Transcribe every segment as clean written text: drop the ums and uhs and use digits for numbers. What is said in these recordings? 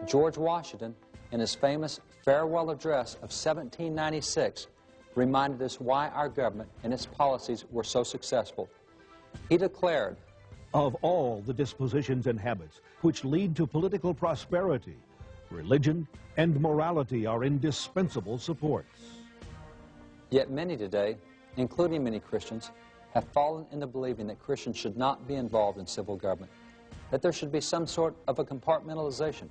George Washington, in his famous farewell address of 1796, reminded us why our government and its policies were so successful. He declared, "Of all the dispositions and habits which lead to political prosperity, religion and morality are indispensable supports." Yet many today, including many Christians, have fallen into believing that Christians should not be involved in civil government, that there should be some sort of a compartmentalization,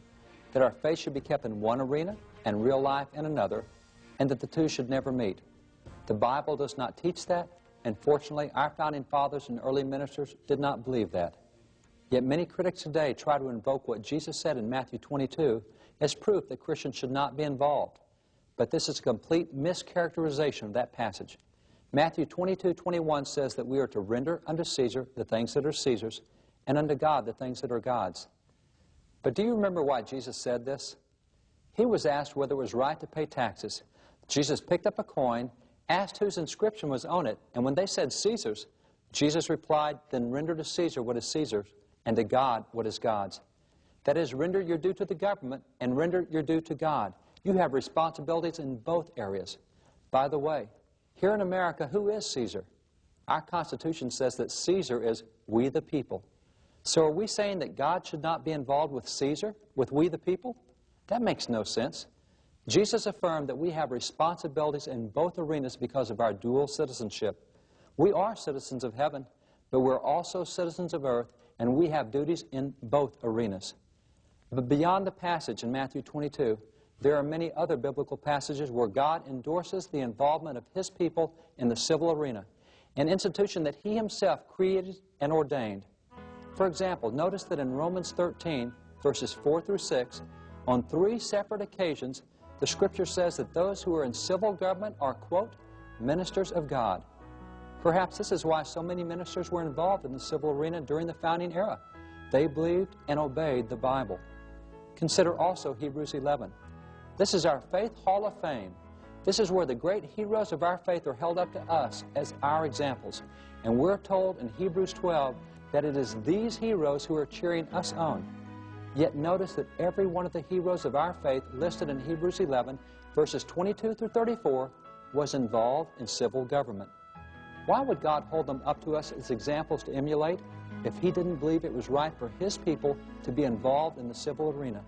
that our faith should be kept in one arena and real life in another, and that the two should never meet. The Bible does not teach that, and fortunately our founding fathers and early ministers did not believe that. Yet many critics today try to invoke what Jesus said in Matthew 22 as proof that Christians should not be involved. But this is a complete mischaracterization of that passage. Matthew 22:21 says that we are to render unto Caesar the things that are Caesar's, and unto God the things that are God's. But do you remember why Jesus said this? He was asked whether it was right to pay taxes. Jesus picked up a coin, asked whose inscription was on it, and when they said Caesar's, Jesus replied, "Then render to Caesar what is Caesar's, and to God what is God's." That is, render your due to the government and render your due to God. You have responsibilities in both areas. By the way, here in America, who is Caesar? Our Constitution says that Caesar is we the people. So are we saying that God should not be involved with Caesar, with we the people? That makes no sense. Jesus affirmed that we have responsibilities in both arenas because of our dual citizenship. We are citizens of heaven, but we're also citizens of earth, and we have duties in both arenas. But beyond the passage in Matthew 22, there are many other biblical passages where God endorses the involvement of His people in the civil arena, an institution that He Himself created and ordained. For example, notice that in Romans 13, verses 4 through 6, on 3 separate occasions, the Scripture says that those who are in civil government are, quote, ministers of God. Perhaps this is why so many ministers were involved in the civil arena during the founding era. They believed and obeyed the Bible. Consider also Hebrews 11. This is our Faith Hall of Fame. This is where the great heroes of our faith are held up to us as our examples. And we're told in Hebrews 12 that it is these heroes who are cheering us on. Yet notice that every one of the heroes of our faith listed in Hebrews 11, verses 22 through 34, was involved in civil government. Why would God hold them up to us as examples to emulate if He didn't believe it was right for His people to be involved in the civil arena?